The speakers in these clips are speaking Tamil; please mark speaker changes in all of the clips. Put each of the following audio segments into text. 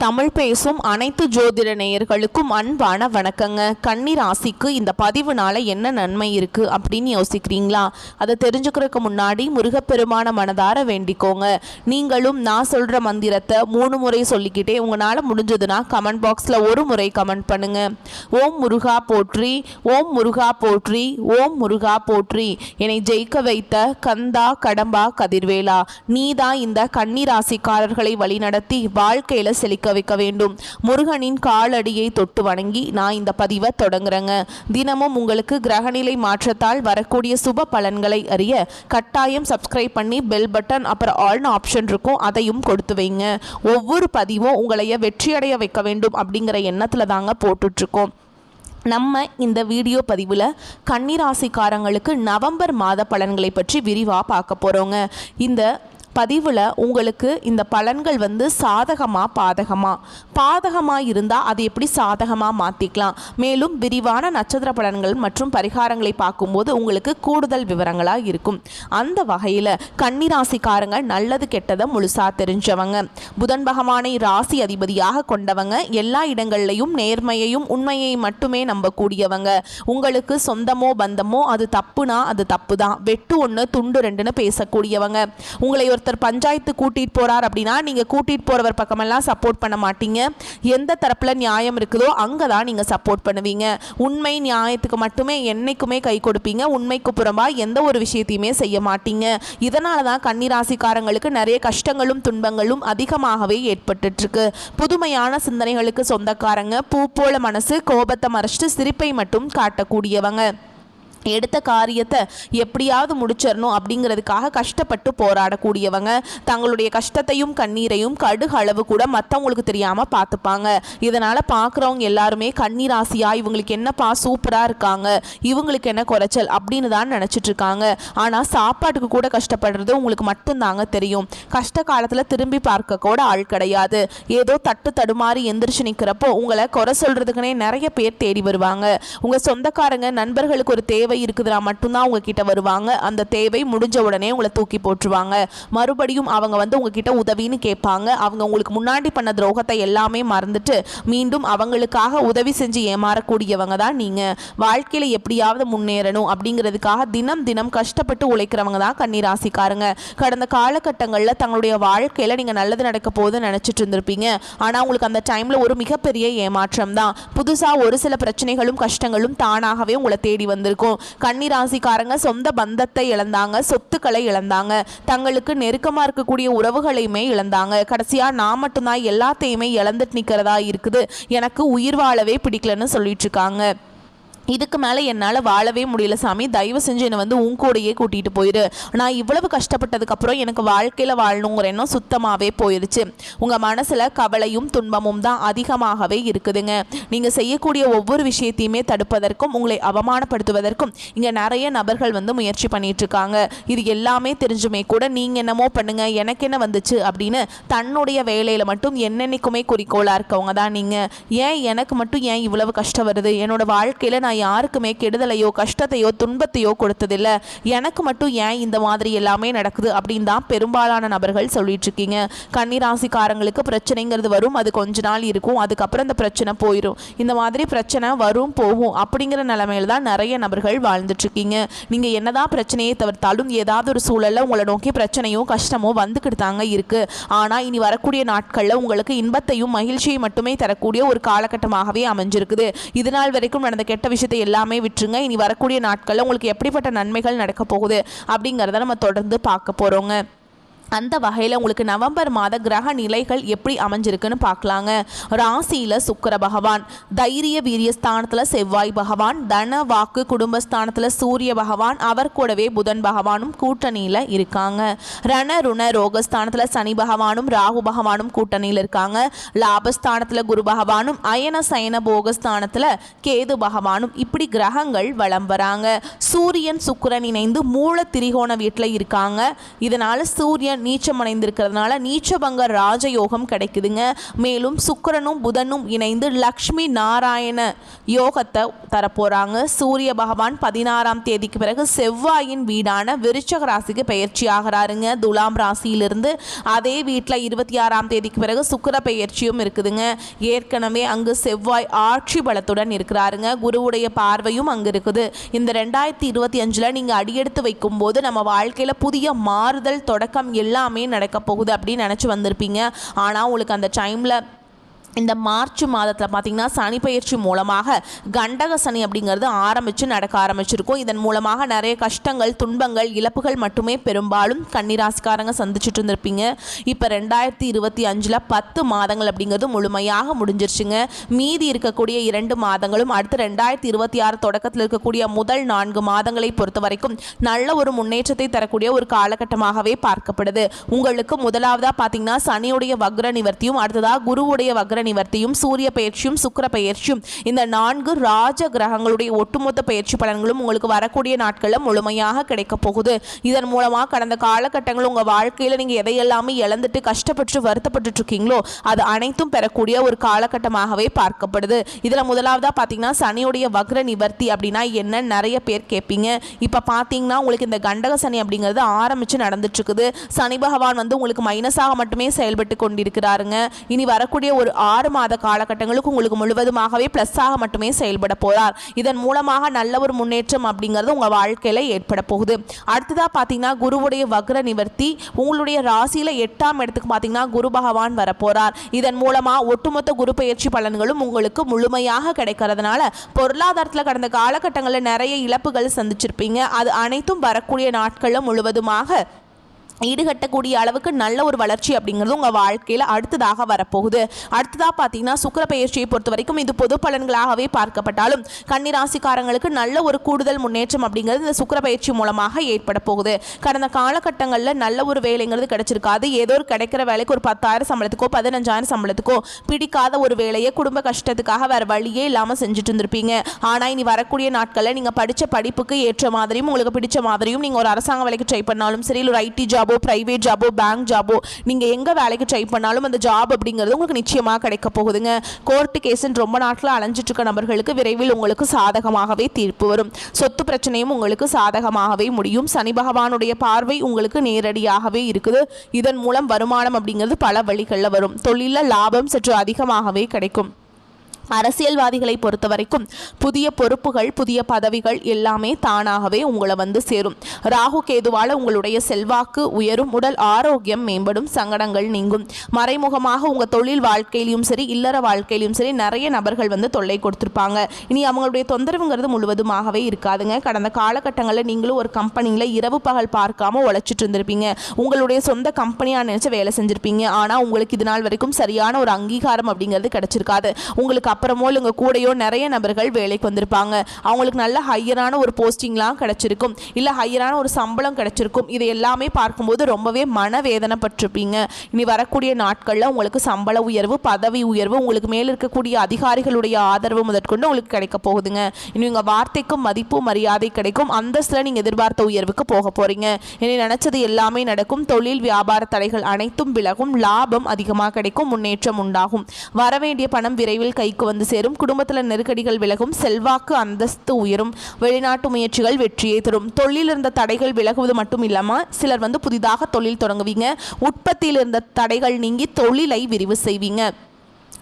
Speaker 1: தமிழ் பேசும் அனைத்து ஜோதிட நேயர்களுக்கும் அன்பான வணக்கங்க. கன்னி ராசிக்கு இந்த பதிவுனால என்ன நன்மை இருக்கு அப்படின்னு யோசிக்கிறீங்களா? அதை தெரிஞ்சுக்கிறதுக்கு முன்னாடி முருகப்பெருமான மனதார வேண்டிக்கோங்க. நீங்களும் நான் சொல்ற மந்திரத்தை 3 முறை சொல்லிக்கிட்டே உங்களால முடிஞ்சதுன்னா கமெண்ட் பாக்ஸ்ல ஒரு முறை கமெண்ட் பண்ணுங்க. ஓம் முருகா போற்றி, ஓம் முருகா போற்றி, ஓம் முருகா போற்றி. என்னை ஜெயிக்க வைத்த கந்தா கடம்பா கதிர்வேலா, நீதான் இந்த கன்னி ராசிக்காரர்களை வழிநடத்தி வாழ்க்கையில செழிக்க வைக்க வேண்டும். முருகனின் காலடியை தொட்டு வணங்கி நான் இந்த பதிவை தொடங்குறேங்க. தினமும் உங்களுக்கு கிரகநிலை மாற்றத்தால் வரக்கூடிய சுப பலன்களை அறிய கட்டாயம் சப்ஸ்கிரைப் பண்ணி பெல் பட்டன் அப்புறம் ஆல்னு ஆப்ஷன் இருக்கும், அதையும் கொடுத்து வைங்க. ஒவ்வொரு பதிவும் உங்களைய வெற்றியடைய வைக்க வேண்டும் அப்படிங்கிற எண்ணத்துல தாங்க போட்டுட்ருக்கோம். நம்ம இந்த வீடியோ பதிவில் கன்னிராசிக்காரங்களுக்கு நவம்பர் மாத பலன்களை பற்றி விரிவாக பார்க்க போகிறோங்க. இந்த பதிவில் உங்களுக்கு இந்த பலன்கள் சாதகமாக பாதகமாக இருந்தால் அது எப்படி சாதகமாக மாற்றிக்கலாம், மேலும் விரிவான நட்சத்திர பலன்கள் மற்றும் பரிகாரங்களை பார்க்கும்போது உங்களுக்கு கூடுதல் விவரங்களாக இருக்கும். அந்த வகையில் கன்னிராசிக்காரங்க நல்லது கெட்டதை முழுசாக தெரிஞ்சவங்க, புதன் பகவானை ராசி அதிபதியாக கொண்டவங்க, எல்லா இடங்கள்லையும் நேர்மையையும் உண்மையை மட்டுமே நம்பக்கூடியவங்க. உங்களுக்கு சொந்தமோ பந்தமோ அது தப்புனா அது தப்பு தான், வெட்டு 1 துண்டு 2ன்னு பேசக்கூடியவங்க. உங்களை ஒருத்தர் பஞ்சாயத்து கூட்டிட்டு போறார் அப்படின்னா நீங்க கூட்டிட்டு போறவர் பக்கமெல்லாம் சப்போர்ட் பண்ண மாட்டீங்க. எந்த தரப்புல நியாயம் இருக்குதோ அங்கதான் நீங்க சப்போர்ட் பண்ணுவீங்க. உண்மை நியாயத்துக்கு மட்டுமே என்னைக்குமே கை கொடுப்பீங்க. உண்மைக்கு புறம்பா எந்த ஒரு விஷயத்தையுமே செய்ய மாட்டீங்க. இதனாலதான் கன்னிராசிக்காரங்களுக்கு நிறைய கஷ்டங்களும் துன்பங்களும் அதிகமாகவே ஏற்பட்டு இருக்கு. புதுமையான சிந்தனைகளுக்கு சொந்தக்காரங்க, பூ போல மனசு, கோபத்தை மறைச்சிட்டு சிரிப்பை மட்டும் காட்டக்கூடியவங்க. எடுத்த காரியத்தை எப்படியாவது முடிச்சிடணும் அப்படிங்கிறதுக்காக கஷ்டப்பட்டு போராடக்கூடியவங்க. தங்களுடைய கஷ்டத்தையும் கண்ணீரையும் கடுகு அளவு கூட மற்றவங்களுக்கு தெரியாமல் பார்த்துப்பாங்க. இதனால் பார்க்குறவங்க எல்லாருமே கன்னிராசியா இவங்களுக்கு என்னப்பா சூப்பராக இருக்காங்க, இவங்களுக்கு என்ன குறைச்சல் அப்படின்னு தான் நினச்சிட்டு இருக்காங்க. ஆனால் சாப்பாட்டுக்கு கூட கஷ்டப்படுறது உங்களுக்கு மட்டும்தாங்க தெரியும். கஷ்ட காலத்தில் திரும்பி பார்க்க கூட ஆள் கிடையாது. ஏதோ தட்டு தடுமாறி எந்திரிச்சு நிற்கிறப்போ உங்களை குறை சொல்கிறதுக்குனே நிறைய பேர் தேடி வருவாங்க. உங்கள் சொந்தக்காரங்க நண்பர்களுக்கு ஒரு தேவை இருக்குதுனா மட்டும்தான் உங்ககிட்ட வருவாங்க. அந்த தேவை முடிஞ்ச உடனே உங்களை தூக்கி போட்டுருவாங்க. மறுபடியும் அவங்க உங்ககிட்ட உதவின்னு கேட்பாங்க. அவங்க உங்களுக்கு முன்னாடி பண்ண துரோகத்தை எல்லாமே மறந்துட்டு மீண்டும் அவங்களுக்காக உதவி செஞ்சு ஏமாறக்கூடியவங்க தான் நீங்க. வாழ்க்கையில எப்படியாவது முன்னேறணும் அப்படிங்கிறதுக்காக தினம் தினம் கஷ்டப்பட்டு உழைக்கிறவங்க தான் கன்னிராசிக்காரங்க. கடந்த காலகட்டங்களில் தங்களுடைய வாழ்க்கையில நீங்க நல்லது நடக்க போகுதுன்னு நினைச்சிட்டு இருந்திருப்பீங்க. ஆனா உங்களுக்கு அந்த டைம்ல ஒரு மிகப்பெரிய ஏமாற்றம் தான். புதுசா ஒரு சில பிரச்சனைகளும் கஷ்டங்களும் தானாகவே உங்களை தேடி வந்திருக்கும். கன்னிராசிக்காரங்க சொந்த பந்தத்தை இழந்தாங்க, சொத்துக்களை இழந்தாங்க, தங்களுக்கு நெருக்கமா இருக்கக்கூடிய உறவுகளையுமே இழந்தாங்க. கடைசியா நான் மட்டும்தான் எல்லாத்தையுமே இழந்துட்டு நிக்கிறதா இருக்குது, எனக்கு உயிர் வாழவே பிடிக்கலன்னு சொல்லிட்டு இருக்காங்க. இதுக்கு மேலே என்னால் வாழவே முடியல சாமி, தயவு செஞ்சு என்னை உன் கூடையே கூட்டிகிட்டு போயிரு. நான் இவ்வளவு கஷ்டப்பட்டதுக்கப்புறம் எனக்கு வாழ்க்கையில் வாழணுங்கிற எண்ணம் சுத்தமாகவே போயிடுச்சு. உங்கள் மனசில் கவலையும் துன்பமும் தான் அதிகமாகவே இருக்குதுங்க. நீங்கள் செய்யக்கூடிய ஒவ்வொரு விஷயத்தையுமே தடுப்பதற்கும் உங்களை அவமானப்படுத்துவதற்கும் இங்கே நிறைய நபர்கள் முயற்சி பண்ணிகிட்ருக்காங்க. இது எல்லாமே தெரிஞ்சுமே கூட நீங்கள் என்னமோ பண்ணுங்க, எனக்கு என்ன வந்துச்சு அப்படின்னு தன்னுடைய வேலையில் மட்டும் என்னென்னைக்குமே குறிக்கோளாக இருக்கவங்க தான் நீங்கள். ஏன் எனக்கு மட்டும் ஏன் இவ்வளவு கஷ்டம் வருது, என்னோட வாழ்க்கையில் நான் யாருக்குமே கெடுதலையோ கஷ்டத்தையோ துன்பத்தையோ கொடுத்ததில்லை, எனக்கு மட்டும் ஏன் இந்த மாதிரி எல்லாமே நடக்குது அப்படின்னு தான் பெரும்பாலான நபர்கள் சொல்லிட்டு இருக்கீங்க. கன்னிராசிக்காரங்களுக்கு பிரச்சனைங்கிறது வரும், அது கொஞ்ச நாள் இருக்கும், அதுக்கப்புறம் இந்த பிரச்சனை போயிடும். இந்த மாதிரி பிரச்சனை வரும் போகும் அப்படிங்கிற நிலைமையில தான் நிறைய நபர்கள் வாழ்ந்துட்டு இருக்கீங்க. நீங்க என்னதான் பிரச்சனையை தவிர்த்தாலும் ஏதாவது ஒரு சூழல்ல உங்களை நோக்கி பிரச்சனையும் கஷ்டமும் வந்துக்கிட்டு தாங்க இருக்கு. ஆனா இனி வரக்கூடிய நாட்கள்ல உங்களுக்கு இன்பத்தையும் மகிழ்ச்சியை மட்டுமே தரக்கூடிய ஒரு காலகட்டமாகவே அமைஞ்சிருக்குது. இதனால் வரைக்கும் நடந்த கெட்ட விஷயம் எல்லாமே விட்டுருங்க. இனி வரக்கூடிய நாட்கள்ல உங்களுக்கு எப்படிப்பட்ட நன்மைகள் நடக்க போகுது அப்படிங்கறத நம்ம தொடர்ந்து பார்க்க போறோங்க. அந்த வகையில் உங்களுக்கு நவம்பர் மாத கிரக நிலைகள் எப்படி அமைஞ்சிருக்குன்னு பார்க்கலாங்க. ராசியில் சுக்கிர பகவான், தைரிய வீரியஸ்தானத்தில் செவ்வாய் பகவான், தன வாக்கு குடும்பஸ்தானத்தில் சூரிய பகவான், அவர் கூடவே புதன் பகவானும் கூட்டணியில் இருக்காங்க. ரண ருண ரோகஸ்தானத்தில் சனி பகவானும் ராகு பகவானும் கூட்டணியில் இருக்காங்க. லாபஸ்தானத்தில் குரு பகவானும், அயன சயன போகஸ்தானத்தில் கேது பகவானும், இப்படி கிரகங்கள் வலம் வராங்க. சூரியன் சுக்கிரன் இணைந்து மூல திரிகோண வீட்டில் இருக்காங்க. இதனால சூரியன் சூரியன் நீச்சம் அடைந்திருக்கிறதுனால நீச்சபங்க ராஜயோகம் கிடைக்குதுங்க. மேலும் சுக்கிரனும் புதனும் இணைந்து லக்ஷ்மி நாராயண யோகத்தை தரப்போறாங்க. சூரிய பகவான் 16ஆம் தேதிக்கு பிறகு செவ்வாயின் வீடான விருச்சக ராசிக்கு பயிற்சி ஆகிறாருங்க. துலாம் ராசியிலிருந்து அதே வீட்டில் 26ஆம் தேதிக்கு பிறகு சுக்கிர பயிற்சியும் இருக்குதுங்க. ஏற்கனவே அங்கு செவ்வாய் ஆட்சி பலத்துடன் இருக்கிறாருங்க. குருவுடைய பார்வையும் அங்கு இருக்குது. இந்த 2025 நீங்கள் அடியெடுத்து வைக்கும் போது நம்ம வாழ்க்கையில் புதிய மாறுதல் தொடக்கம் எல்லாமே நடக்க போகுது அப்படின்னு நினச்சி வந்திருப்பீங்க. ஆனால் உங்களுக்கு அந்த டைமில் இந்த மார்ச் மாதத்தில் பார்த்திங்கன்னா சனி பயிற்சி மூலமாக கண்டக சனி அப்படிங்கிறது நடக்க ஆரம்பிச்சிருக்கும். இதன் மூலமாக நிறைய கஷ்டங்கள், துன்பங்கள், இழப்புகள் மட்டுமே பெரும்பாலும் கன்னிராசிக்காரங்க சந்திச்சுட்டு இருந்திருப்பீங்க. இப்போ 2025 10 மாதங்கள் அப்படிங்கிறது முழுமையாக முடிஞ்சிருச்சுங்க. மீதி இருக்கக்கூடிய 2 மாதங்களும் அடுத்து 2026 தொடக்கத்தில் இருக்கக்கூடிய முதல் 4 மாதங்களை பொறுத்த வரைக்கும் நல்ல ஒரு முன்னேற்றத்தை தரக்கூடிய ஒரு காலகட்டமாகவே பார்க்கப்படுது. உங்களுக்கு முதலாவதாக பார்த்திங்கன்னா சனியுடைய வக்ர நிவர்த்தியும், அடுத்ததாக குருவுடைய வக்ர நிவர்த்தியும், சூரிய பயிற்சியும், சுக்கிர பயிற்சியும், இந்த 4 ராஜ கிரகங்களுடைய ஒட்டுமொத்த பயிற்சி பலன்களும் உங்களுக்கு வரக்கூடிய நாட்களில் முழுமையாக கிடைக்க போகுது. இதன் மூலமாக கடந்த காலகட்டங்கள் உங்கள் வாழ்க்கையில் நீங்கள் எதையெல்லாமே இழந்துட்டு கஷ்டப்பட்டு வருத்தப்பட்டு இருக்கீங்களோ அது அனைத்தும் பெறக்கூடிய ஒரு காலகட்டமாகவே பார்க்கப்படுது. இதில் முதலாவதாக பார்த்தீங்கன்னா சனியுடைய வக்ர நிவர்த்தி அப்படின்னா என்ன நிறைய பேர் கேட்பீங்க. இப்போ பார்த்தீங்கன்னா உங்களுக்கு இந்த கண்டக சனி அப்படிங்கிறது ஆரம்பித்து நடந்துட்டு இருக்குது. சனி பகவான் உங்களுக்கு மைனஸாக மட்டுமே செயல்பட்டு கொண்டிருக்கிறாருங்க. இனி வரக்கூடிய ஒரு 6 மாத காலகட்டங்களுக்கு உங்களுக்கு முழுவதுமாகவே பிளஸ்ஸாக மட்டுமே செயல்பட போறார். இதன் மூலமாக நல்ல ஒரு முன்னேற்றம் அப்படிங்கிறது உங்கள் வாழ்க்கையில் ஏற்பட போகுது. அடுத்ததாக பார்த்தீங்கன்னா குருவுடைய வக்ர நிவர்த்தி உங்களுடைய ராசியில் 8ஆம் இடத்துக்கு பார்த்தீங்கன்னா குரு பகவான் வரப்போறார். இதன் மூலமாக ஒட்டுமொத்த குரு பயிற்சி பலன்களும் உங்களுக்கு முழுமையாக கிடைக்கிறதுனால பொருளாதாரத்தில் கடந்த காலகட்டங்களில் நிறைய இழப்புகள் சந்திச்சிருப்பீங்க. அது அனைத்தும் வரக்கூடிய நாட்களில் முழுவதுமாக ஈடுகட்டக்கூடிய அளவுக்கு நல்ல ஒரு வளர்ச்சி அப்படிங்கிறது உங்கள் வாழ்க்கையில் அடுத்ததாக வரப்போகுது. அடுத்ததாக பார்த்தீங்கன்னா சுக்கிர பயிற்சியை பொறுத்த வரைக்கும் இது பொது பலன்களாகவே பார்க்கப்பட்டாலும் கன்னிராசிக்காரங்களுக்கு நல்ல ஒரு கூடுதல் முன்னேற்றம் அப்படிங்கிறது இந்த சுக்கிர பயிற்சி மூலமாக ஏற்பட போகுது. கடந்த காலகட்டங்களில் நல்ல ஒரு வேலைங்கிறது கிடைச்சிருக்காது. ஏதோ ஒரு கிடைக்கிற வேலைக்கு ஒரு 10,000 சம்பளத்துக்கோ 15,000 சம்பளத்துக்கோ பிடிக்காத ஒரு வேலையை குடும்ப கஷ்டத்துக்காக வேறு வழியே இல்லாமல் செஞ்சுட்டு இருந்திருப்பீங்க. ஆனால் இனி வரக்கூடிய நாட்களில் நீங்கள் படித்த படிப்புக்கு ஏற்ற மாதிரியும் உங்களுக்கு பிடிச்ச மாதிரியும் நீங்கள் ஒரு அரசாங்க வேலைக்கு ட்ரை பண்ணாலும் சரி, ஒரு ஐடி ஜாப், பிரைவேட் ஜாபோ, பேங்க் ஜாபோ, நீங்க எங்க வேலைக்கு ட்ரை பண்ணாலும் அந்த ஜாப் அப்படிங்கிறது உங்களுக்கு நிச்சயமாக கிடைக்க போகுதுங்க. கோர்ட்டு கேஸ்ன்னு ரொம்ப நாட்கள் அலைஞ்சிட்டு இருக்க நபர்களுக்கு விரைவில் உங்களுக்கு சாதகமாகவே தீர்ப்பு வரும். சொத்து பிரச்சனையும் உங்களுக்கு சாதகமாகவே முடியும். சனி பகவானுடைய பார்வை உங்களுக்கு நேரடியாகவே இருக்குது. இதன் மூலம் வருமானம் அப்படிங்கிறது பல வழிகளில் வரும். தொழிலில் லாபம் சற்று அதிகமாகவே கிடைக்கும். அரசியல்வாதிகளை பொறுத்த வரைக்கும் புதிய பொறுப்புகள், புதிய பதவிகள் எல்லாமே தானாகவே உங்களை சேரும். ராகு கேதுவால் உங்களுடைய செல்வாக்கு உயரும், உடல் ஆரோக்கியம் மேம்படும், சங்கடங்கள் நீங்கும். மறைமுகமாக உங்கள் தொழில் வாழ்க்கையிலும் சரி, இல்லற வாழ்க்கையிலும் சரி நிறைய நபர்கள் தொல்லை கொடுத்துருப்பாங்க. இனி அவங்களுடைய தொந்தரவுங்கிறது முழுவதுமாகவே இருக்காதுங்க. கடந்த காலகட்டங்களில் நீங்களும் ஒரு கம்பெனியில் இரவு பகல் பார்க்காம உழைச்சிட்டு இருந்திருப்பீங்க. உங்களுடைய சொந்த கம்பெனியாக நினைச்சு வேலை செஞ்சிருப்பீங்க. ஆனால் உங்களுக்கு இது நாள் வரைக்கும் சரியான ஒரு அங்கீகாரம் அப்படிங்கிறது கிடைச்சிருக்காது. உங்களுக்கு அப்புறமோ உங்க கூடையோ நிறைய நபர்கள் வேலைக்கு வந்திருப்பாங்க. அவங்களுக்கு நல்ல ஹையரான ஒரு போஸ்டிங்லாம் கிடைச்சிருக்கும், இல்லை ஹையரான ஒரு சம்பளம் கிடைச்சிருக்கும். இது எல்லாமே பார்க்கும்போது ரொம்பவே மனவேதனைப்பட்டிருப்பீங்க. இனி வரக்கூடிய நாட்களில் உங்களுக்கு சம்பள உயர்வு, பதவி உயர்வு, உங்களுக்கு மேல் இருக்கக்கூடிய அதிகாரிகளுடைய ஆதரவு முதற்கொண்டு உங்களுக்கு கிடைக்க போகுதுங்க. இனி உங்கள் வார்த்தைக்கும் மதிப்பு மரியாதை கிடைக்கும். அந்தஸ்தில் நீங்கள் எதிர்பார்த்த உயர்வுக்கு போக போறீங்க. இனி நினைச்சது எல்லாமே நடக்கும். தொழில் வியாபார தடைகள் அனைத்தும் விலகும். லாபம் அதிகமாக கிடைக்கும். முன்னேற்றம் உண்டாகும். வரவேண்டிய பணம் விரைவில் கைக்கு சேரும். குடும்பத்தில் நெருக்கடிகள் விலகும். செல்வாக்கு அந்தஸ்து உயரும். வெளிநாட்டு முயற்சிகள் வெற்றியை தரும். தொழில் இருந்த தடைகள் விலகுவது மட்டும் இல்லாமல் சிலர் புதிதாக தொழில் தொடங்குவீங்க. உற்பத்தியில் இருந்த தடைகள் நீங்கி தொழிலை விரிவு செய்வீங்க.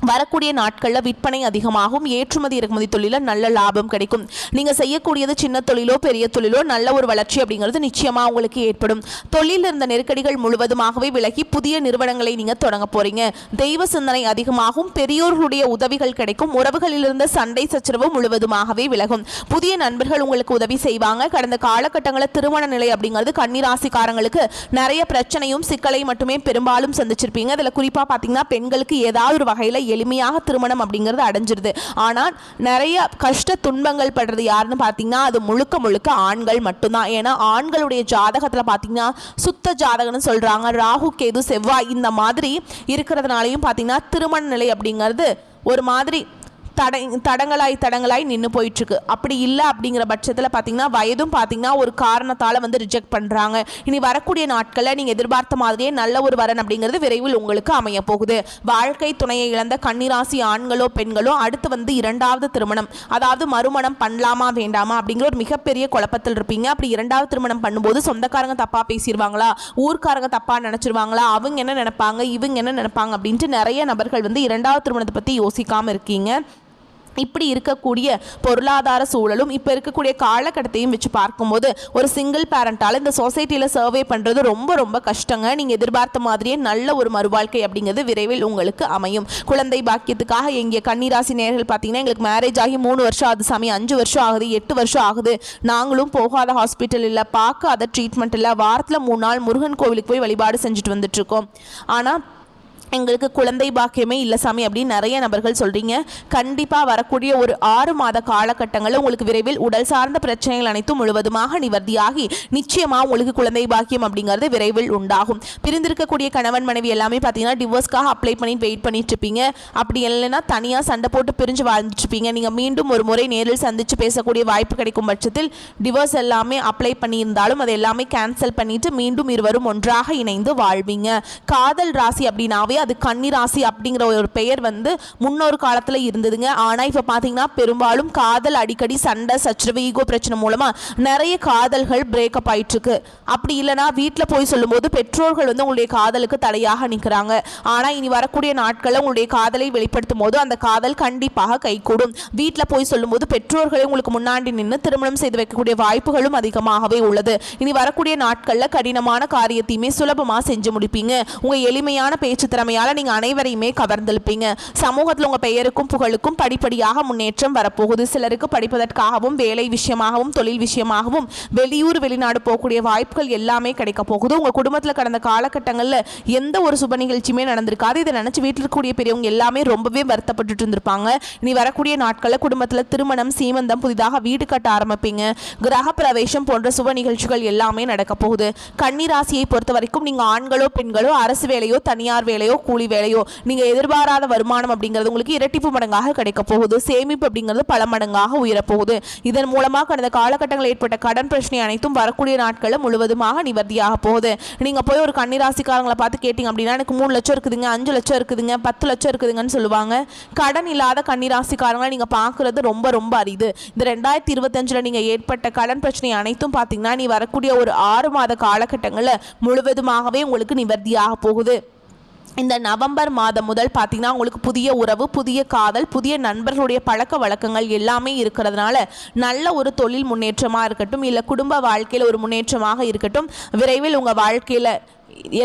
Speaker 1: வரக்கூடிய நாட்களில் விற்பனை அதிகமாகும். ஏற்றுமதி இறக்குமதி தொழிலில் நல்ல லாபம் கிடைக்கும். நீங்கள் செய்யக்கூடியது சின்ன தொழிலோ பெரிய தொழிலோ நல்ல ஒரு வளர்ச்சி அப்படிங்கிறது நிச்சயமாக உங்களுக்கு ஏற்படும். தொழிலில் இருந்த நெருக்கடிகள் முழுவதுமாகவே விலகி புதிய நிறுவனங்களை நீங்கள் தொடங்க போறீங்க. தெய்வ சிந்தனை அதிகமாகும். பெரியோர்களுடைய உதவிகள் கிடைக்கும். உறவுகளில் இருந்த சண்டை சச்சரவு முழுவதுமாகவே விலகும். புதிய நண்பர்கள் உங்களுக்கு உதவி செய்வாங்க. கடந்த காலகட்டங்களில் திருமண நிலை அப்படிங்கிறது கன்னிராசிக்காரங்களுக்கு நிறைய பிரச்சனையும் சிக்கலை மட்டுமே பெரும்பாலும் சந்திச்சிருப்பீங்க. அதில் குறிப்பாக பார்த்தீங்கன்னா பெண்களுக்கு ஏதாவது ஒரு வகையில் எளிமையாக திருமணம் அப்படிங்கிறது அடைஞ்சிருது. ஆனால் நிறைய கஷ்ட துன்பங்கள் படுறது யாருன்னு பார்த்தீங்கன்னா அது முழுக்க முழுக்க ஆண்கள் மட்டும்தான். ஏன்னா ஆண்களுடைய ஜாதகத்தில் பார்த்தீங்கன்னா சுத்த ஜாதகம்னு சொல்றாங்க. ராகு கேது செவ்வாய் இந்த மாதிரி இருக்கிறதுனாலையும் பார்த்தீங்கன்னா திருமண நிலை அப்படிங்கிறது ஒரு மாதிரி தடங்களாய் நின்று போயிட்டுருக்கு. அப்படி இல்லை அப்படிங்கிற பட்சத்தில் பார்த்தீங்கன்னா வயதும் பார்த்தீங்கன்னா ஒரு காரணத்தால் வந்து ரிஜெக்ட் பண்ணுறாங்க. இனி வரக்கூடிய நாட்களில் நீங்கள் எதிர்பார்த்த மாதிரியே நல்ல ஒரு வரன் அப்படிங்கிறது விரைவில் உங்களுக்கு அமைய போகுது. வாழ்க்கை துணையை இழந்த கன்னிராசி ஆண்களோ பெண்களோ அடுத்து வந்து இரண்டாவது திருமணம், அதாவது மறுமணம் பண்ணலாமா வேண்டாமா அப்படிங்கிற ஒரு மிகப்பெரிய குழப்பத்தில் இருப்பீங்க. அப்படி இரண்டாவது திருமணம் பண்ணும்போது சொந்தக்காரங்க தப்பாக பேசிடுவாங்களா, ஊர்க்காரங்க தப்பாக நினச்சிருவாங்களா, அவங்க என்ன நினைப்பாங்க, இவங்க என்ன நினைப்பாங்க அப்படின்ட்டு நிறைய நபர்கள் வந்து இரண்டாவது திருமணத்தை பற்றி யோசிக்காமல் இருக்கீங்க. இப்படி இருக்கக்கூடிய பொருளாதார சூழலும் இப்போ இருக்கக்கூடிய காலகட்டத்தையும் வச்சு பார்க்கும்போது ஒரு சிங்கிள் பேரண்டால் இந்த சொசைட்டியில் சர்வே பண்ணுறது ரொம்ப ரொம்ப கஷ்டங்க. நீங்கள் எதிர்பார்த்த மாதிரியே நல்ல ஒரு மறுவாழ்க்கை அப்படிங்கிறது விரைவில் உங்களுக்கு அமையும். குழந்தை பாக்கியத்துக்காக எங்கே கன்னிராசி நேயர்கள் பார்த்தீங்கன்னா எங்களுக்கு மேரேஜ் ஆகி 3 வருஷம் ஆகுது சாமி, 5 வருஷம் ஆகுது, 8 வருஷம் ஆகுது, நாங்களும் போகாத ஹாஸ்பிட்டல் இல்லை, பார்க்காத ட்ரீட்மெண்ட் இல்லை, வாரத்தில் 3 நாள் முருகன் கோவிலுக்கு போய் வழிபாடு செஞ்சுட்டு வந்துட்டுருக்கோம், ஆனால் எங்களுக்கு குழந்தை பாக்கியமே இல்லை சாமி அப்படின்னு நிறைய நபர்கள் சொல்கிறீங்க. கண்டிப்பாக வரக்கூடிய ஒரு 6 மாத காலகட்டங்களில் உங்களுக்கு விரைவில் உடல் சார்ந்த பிரச்சனைகள் அனைத்தும் முழுவதுமாக நிவர்த்தியாகி நிச்சயமாக உங்களுக்கு குழந்தை பாக்கியம் அப்படிங்கிறது விரைவில் உண்டாகும். பிரிந்திருக்கக்கூடிய கணவன் மனைவி எல்லாமே பார்த்தீங்கன்னா டிவோர்ஸ்க்காக அப்ளை பண்ணி வெயிட் பண்ணிட்டு இருப்பீங்க. அப்படி இல்லைன்னா தனியாக சண்டை போட்டு பிரிஞ்சு வாழ்ந்துட்டுருப்பீங்க. நீங்கள் மீண்டும் ஒரு முறை நேரில் சந்தித்து பேசக்கூடிய வாய்ப்பு கிடைக்கும் பட்சத்தில் டிவோர்ஸ் எல்லாமே அப்ளை பண்ணியிருந்தாலும் அதை எல்லாமே கேன்சல் பண்ணிட்டு மீண்டும் இருவரும் ஒன்றாக இணைந்து வாழ்வீங்க. காதல் ராசி அப்படின்னாவே அது கன்னிராசி அப்படிங்கிற ஒரு பெயர் வந்து முன்னொரு காலத்தில் இருந்ததுங்க. ஆனால் இப்போ பார்த்தீங்கன்னா பெரும்பாலும் காதல் அடிக்கடி சண்டை சச்சரவு ஈகோ பிரச்சனை மூலமாக நிறைய காதல்கள் பிரேக்கப் ஆயிட்டு இருக்கு. அப்படி இல்லைனா வீட்டில் போய் சொல்லும்போது பெற்றோர்கள் வந்து உங்களுடைய காதலுக்கு தடையாக நிற்கிறாங்க. ஆனால் இனி வரக்கூடிய நாட்களில் உங்களுடைய காதலை வெளிப்படுத்தும் போது அந்த காதல் கண்டிப்பாக கைகூடும். வீட்டில் போய் சொல்லும்போது பெற்றோர்களை உங்களுக்கு முன்னாடி நின்று திருமணம் செய்து வைக்கக்கூடிய வாய்ப்புகளும் அதிகமாகவே உள்ளது. இனி வரக்கூடிய நாட்களில் கடினமான காரியத்தையுமே சுலபமாக செஞ்சு முடிப்பீங்க. உங்கள் எளிமையான பேச்சு திறமையால் நீங்கள் அனைவரையுமே கவர்ந்திருப்பீங்க. சமூகத்தில் உங்கள் பெயருக்கும் புகழுக்கும் படிப்படியாக முன்னேற்றம் வரப்போகுது. சிலருக்கு படிப்பதற்காகவும் வேலை விஷயமாகவும் தொழில் விஷயமாகவும் வெளியூர் வெளிநாடு போகக்கூடிய வாய்ப்புகள் எல்லாமே கிடைக்க போகுது. உங்கள் குடும்பத்தில் கடந்த காலகட்டங்களில் எந்த ஒரு சுப நிகழ்ச்சியுமே நடந்திருக்காது. இதை நினச்சி வீட்டில் இருக்கக்கூடிய பெரியவங்க எல்லாமே ரொம்பவே வருத்தப்பட்டு இருந்திருப்பாங்க. இனி வரக்கூடிய நாட்களில் குடும்பத்தில் திருமணம் சீமந்தம் புதிதாக வீடு கட்ட ஆரம்பிப்பீங்க. கிரக பிரவேசம் போன்ற சுப நிகழ்ச்சிகள் எல்லாமே நடக்க போகுது. கன்னிராசியை பொறுத்த வரைக்கும் நீங்கள் ஆண்களோ பெண்களோ அரசு வேலையோ தனியார் வேலையோ கூலி வேலையோ நீங்கள் எதிர்பாராத வருமானம் அப்படிங்கிறது உங்களுக்கு இரட்டிப்பு மடங்காக கிடைக்க போகுது. சேமிப்பு அப்படிங்கிறது பல மடங்காக உயரப்போகுது. இதன் மூலமாக கடந்த காலகட்டங்களில் ஏற்பட்ட கடன் பிரச்சனை அனைத்தும் வரக்கூடிய நாட்களில் முழுவதுமாக நிவர்த்தியாக போகுது. நீங்கள் போய் ஒரு கன்னிராசிக்காரங்களை பார்த்து கேட்டிங்க அப்படின்னா எனக்கு 3 லட்சம் இருக்குதுங்க, 5 லட்சம் இருக்குதுங்க, 10 லட்சம் இருக்குதுங்கன்னு சொல்லுவாங்க. கடன் இல்லாத கன்னிராசிக்காரங்களை நீங்கள் பார்க்குறது ரொம்ப ரொம்ப அரிது. இந்த 2025 நீங்கள் ஏற்பட்ட கடன் பிரச்சனை அனைத்தும் பார்த்தீங்கன்னா நீ வரக்கூடிய ஒரு 6 மாத காலகட்டங்களில் முழுவதுமாகவே உங்களுக்கு நிவர்த்தியாக போகுது. இந்த நவம்பர் மாதம் முதல் பார்த்தீங்கன்னா உங்களுக்கு புதிய உறவு, புதிய காதல், புதிய நண்பர்களுடைய பழக்க வழக்கங்கள் எல்லாமே இருக்கிறதுனால நல்ல ஒரு தொழில் முன்னேற்றமாக இருக்கட்டும், இல்லை குடும்ப வாழ்க்கையில் ஒரு முன்னேற்றமாக இருக்கட்டும், விரைவில் உங்கள் வாழ்க்கையில்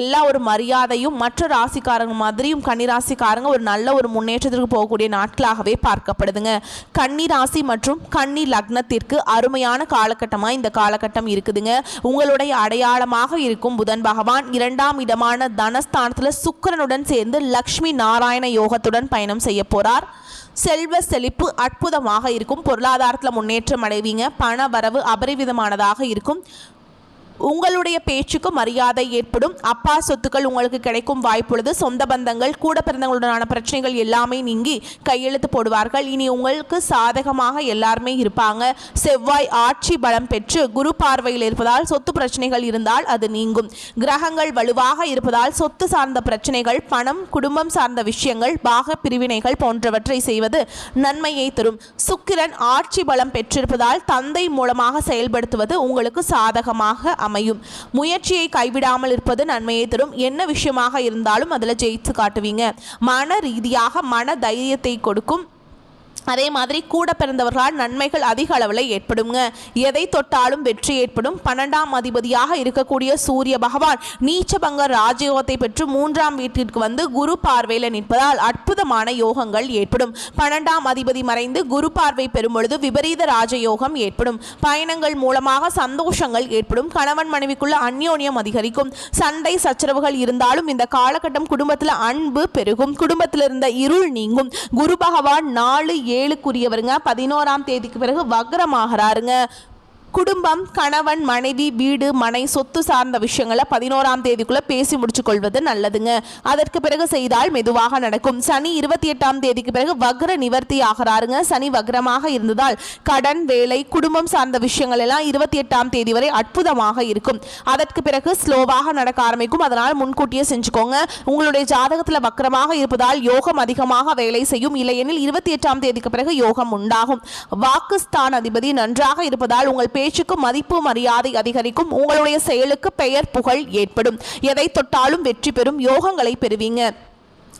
Speaker 1: எல்லா ஒரு மரியாதையும் மற்ற ராசிக்காரங்க மாதிரியும் கன்னிராசிக்காரங்க ஒரு நல்ல ஒரு முன்னேற்றத்திற்கு போகக்கூடிய நாட்களாகவே பார்க்கப்படுதுங்க. கன்னிராசி மற்றும் கன்னி லக்னத்திற்கு அருமையான காலகட்டமாக இந்த காலகட்டம் இருக்குதுங்க. உங்களுடைய அடையாளமாக இருக்கும் புதன் பகவான் 2ஆம் இடமான தனஸ்தானத்தில் சுக்கிரனுடன் சேர்ந்து லக்ஷ்மி நாராயண யோகத்துடன் பயணம் செய்ய போறார். செல்வ செழிப்பு அற்புதமாக இருக்கும். பொருளாதாரத்தில் முன்னேற்றம் அடைவீங்க. பண வரவு அபரிவிதமானதாக இருக்கும். உங்களுடைய பேச்சுக்கு மரியாதை ஏற்படும். அப்பா சொத்துக்கள் உங்களுக்கு கிடைக்கும் வாய்ப்புள்ளது. சொந்த பந்தங்கள் கூட பிறந்தவங்களுடனான பிரச்சனைகள் எல்லாமே நீங்கி கையெழுத்து போடுவார்கள். இனி உங்களுக்கு சாதகமாக எல்லாருமே இருப்பாங்க. செவ்வாய் ஆட்சி பலம் பெற்று குரு பார்வையில் இருப்பதால் சொத்து பிரச்சனைகள் இருந்தால் அது நீங்கும். கிரகங்கள் வலுவாக இருப்பதால் சொத்து சார்ந்த பிரச்சனைகள், பணம், குடும்பம் சார்ந்த விஷயங்கள், பாக பிரிவினைகள் போன்றவற்றை செய்வது நன்மையை தரும். சுக்கிரன் ஆட்சி பலம் பெற்றிருப்பதால் தந்தை மூலமாக செயல்படுத்துவது உங்களுக்கு சாதகமாக அமையும். முயற்சியை கைவிடாமல் இருப்பது நன்மையை தரும். என்ன விஷயமாக இருந்தாலும் அதில் ஜெயித்து காட்டுவீங்க. மன ரீதியாக மன தைரியத்தை கொடுக்கும். அதே மாதிரி கூட பிறந்தவர்களால் நன்மைகள் அதிக அளவில் ஏற்படுங்க. எதை தொட்டாலும் வெற்றி ஏற்படும். 12ஆம் அதிபதியாக இருக்கக்கூடிய சூரிய பகவான் நீச்சபங்க ராஜயோகத்தை பெற்று 3ஆம் வீட்டிற்கு வந்து குரு பார்வையில் நிற்பதால் அற்புதமான யோகங்கள் ஏற்படும். 12ஆம் அதிபதி மறைந்து குரு பார்வை பெறும் பொழுது விபரீத ராஜயோகம் ஏற்படும். பயணங்கள் மூலமாக சந்தோஷங்கள் ஏற்படும். கணவன் மனைவிக்குள்ள அந்யோன்யம் அதிகரிக்கும். சண்டை சச்சரவுகள் இருந்தாலும் இந்த காலகட்டம் குடும்பத்தில் அன்பு பெருகும். குடும்பத்தில் இருந்த இருள் நீங்கும். குரு பகவான் 4-7 11ஆம் தேதிக்கு பிறகு வக்ரமாகிறாருங்க. குடும்பம், கணவன், மனைவி, வீடு, மனை, சொத்து சார்ந்த விஷயங்களை 11ஆம் தேதிக்குள்ள பேசி முடிச்சு கொள்வது நல்லதுங்க. அதற்கு பிறகு செய்தால் மெதுவாக நடக்கும். சனி 28ஆம் தேதிக்கு பிறகு வக்ர நிவர்த்தி ஆகிறாருங்க. சனி வக்ரமாக இருந்ததால் கடன், வேலை, குடும்பம் சார்ந்த விஷயங்கள் எல்லாம் 28ஆம் தேதி வரை அற்புதமாக இருக்கும். அதற்கு பிறகு ஸ்லோவாக நடக்க ஆரம்பிக்கும். அதனால் முன்கூட்டியே செஞ்சுக்கோங்க. உங்களுடைய ஜாதகத்தில் வக்ரமாக இருப்பதால் யோகம் அதிகமாக வேலை செய்யும். இல்லையெனில் 28ஆம் தேதிக்கு பிறகு யோகம் உண்டாகும். வாக்குஸ்தான் அதிபதி நன்றாக இருப்பதால் உங்கள் பேச்சுக்கு மதிப்பு மரியாதை அதிகரிக்கும். உங்களுடைய செயலுக்கு பெயர் புகழ் ஏற்படும். எதை தொட்டாலும் வெற்றி பெறும் யோகங்களை பெறுவீங்க.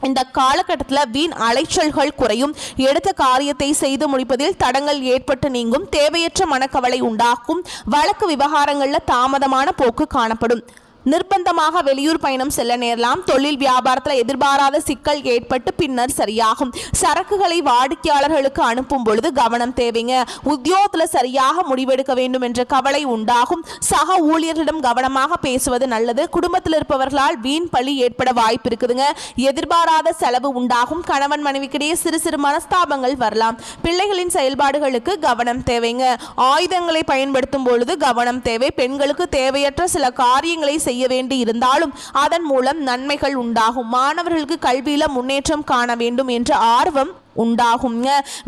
Speaker 1: இந்த காலகட்டத்தில் வீண் அலைச்சல்கள் குறையும். எடுத்த காரியத்தை செய்து முடிப்பதில் தடங்கள் ஏற்பட்டு நீங்கும். தேவையற்ற மனக்கவலை உண்டாகும். வழக்கு விவகாரங்களில் தாமதமான போக்கு காணப்படும். நிர்பந்தமாக வெளியூர் பயணம் செல்ல நேரலாம். தொழில் வியாபாரத்தில் எதிர்பாராத சிக்கல் ஏற்பட்டு பின்னர் சரியாகும். சரக்குகளை வாடிக்கையாளர்களுக்கு அனுப்பும் பொழுது கவனம் தேவைங்க. உத்தியோகத்தில் சரியாக முடிவெடுக்க வேண்டும் என்ற கவலை உண்டாகும். சக ஊழியர்களிடம் கவனமாக பேசுவது நல்லது. குடும்பத்தில் இருப்பவர்களால் வீண் பழி ஏற்பட வாய்ப்பு இருக்குதுங்க. எதிர்பாராத செலவு உண்டாகும். கணவன் மனைவிக்கிடையே சிறு சிறு மனஸ்தாபங்கள் வரலாம். பிள்ளைகளின் செயல்பாடுகளுக்கு கவனம் தேவைங்க. ஆயுதங்களை பயன்படுத்தும் பொழுது கவனம் தேவை. பெண்களுக்கு தேவையற்ற சில காரியங்களை செய்ய வேண்டி இருந்தாலும் அதன் மூலம் நன்மைகள் உண்டாகும். மாணவர்களுக்கு கல்வியில முன்னேற்றம் காண வேண்டும் என்ற ஆர்வம் உண்டாகும்.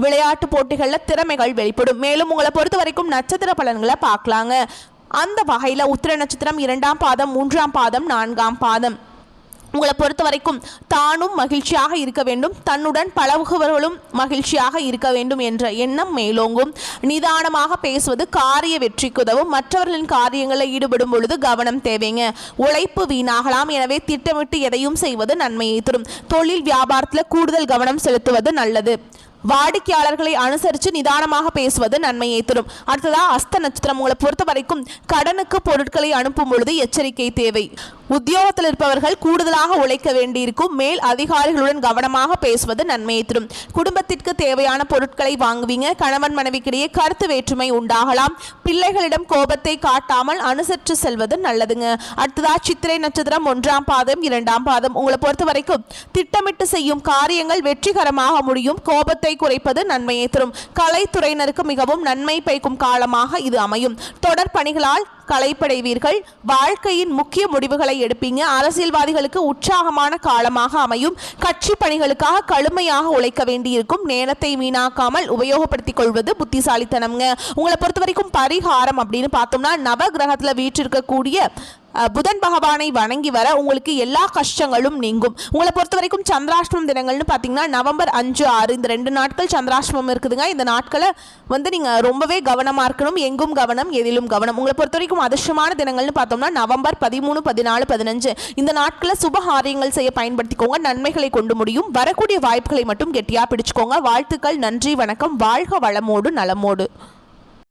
Speaker 1: விளையாட்டு போட்டிகளில் திறமைகள் வெளிப்படும். மேலும் உங்களை பொறுத்த வரைக்கும் நட்சத்திர பலன்களை பார்க்கலாங்க. அந்த வகையில் உத்திர நட்சத்திரம் 2ஆம் பாதம், 3ஆம் பாதம், 4ஆம் பாதம். உங்களை பொறுத்த வரைக்கும் தானும் மகிழ்ச்சியாக இருக்க வேண்டும், தன்னுடன் பழகுபவர்களும் மகிழ்ச்சியாக இருக்க வேண்டும் என்ற எண்ணம் மேலோங்கும். நிதானமாக பேசுவது காரிய வெற்றிக்கு உதவும். மற்றவர்களின் காரியங்களில் ஈடுபடும் பொழுது கவனம் தேவைங்க. உழைப்பு வீணாகலாம். எனவே திட்டமிட்டு எதையும் செய்வது நன்மையை தரும். தொழில் வியாபாரத்தில் கூடுதல் கவனம் செலுத்துவது நல்லது. வாடிக்கையாளர்களை அனுசரித்து நிதானமாக பேசுவது நன்மையை தரும். அடுத்ததா அஸ்த நட்சத்திரம். உங்களை பொறுத்த வரைக்கும் கடனுக்கு பொருட்களை அனுப்பும் பொழுது எச்சரிக்கை தேவை. உத்தியோகத்தில் இருப்பவர்கள் கூடுதலாக உழைக்க வேண்டியிருக்கும். மேல் அதிகாரிகளுடன் கவனமாக பேசுவது நன்மையை தரும். குடும்பத்திற்கு தேவையான பொருட்களை வாங்குவீங்க. கணவன் மனைவிக்கிடையே கருத்து வேற்றுமை உண்டாகலாம். பிள்ளைகளிடம் கோபத்தை காட்டாமல் அனுசரித்து செல்வது நல்லதுங்க. அடுத்ததா சித்திரை நட்சத்திரம் 1ஆம் பாதம், 2ஆம் பாதம். உங்களை பொறுத்த வரைக்கும் திட்டமிட்டு செய்யும் காரியங்கள் வெற்றிகரமாக முடியும். கோபத்தை குறைப்பது நன்மையை தரும். கலைத்துறையினருக்கு மிகவும் நன்மை பயக்கும் காலமாக இது அமையும். தொடர் பணிகளால் களைப்படைவீர்கள். வாழ்க்கையின் முக்கிய முடிவுகளை எடுப்பீங்க. அரசியல்வாதிகளுக்கு உற்சாகமான காலமாக அமையும். கட்சி பணிகளுக்காக கடுமையாக உழைக்க வேண்டியிருக்கும். நேரத்தை வீணாக்காமல் உபயோகப்படுத்திக் கொள்வது புத்திசாலித்தனம்ங்க. உங்களை பொறுத்த வரைக்கும் பரிகாரம் அப்படின்னு பார்த்தோம்னா நவ கிரகத்தில் வீற்றிருக்கக்கூடிய புதன் பகவானை வணங்கி வர உங்களுக்கு எல்லா கஷ்டங்களும் நீங்கும். உங்களை பொறுத்த வரைக்கும் சந்திராஷ்டமம் தினங்கள்னு பார்த்தீங்கன்னா நவம்பர் 5, 6 இந்த 2 நாட்கள் சந்திராஷ்டமம் இருக்குதுங்க. இந்த நாட்களை நீங்கள் ரொம்பவே கவனமாக இருக்கணும். எங்கும் கவனம், எதிலும் கவனம். உங்களை பொறுத்த வரைக்கும் அதிர்ஷ்டமான தினங்கள்னு பார்த்தோம்னா நவம்பர் 13, 14, 15 இந்த நாட்களை சுபகாரியங்கள் செய்ய பயன்படுத்திக்கோங்க. நன்மைகளை கொண்டு முடியும். வரக்கூடிய வாய்ப்புகளை மட்டும் கெட்டியாக பிடிச்சுக்கோங்க. வாழ்த்துக்கள். நன்றி, வணக்கம். வாழ்க வளமோடு நலமோடு.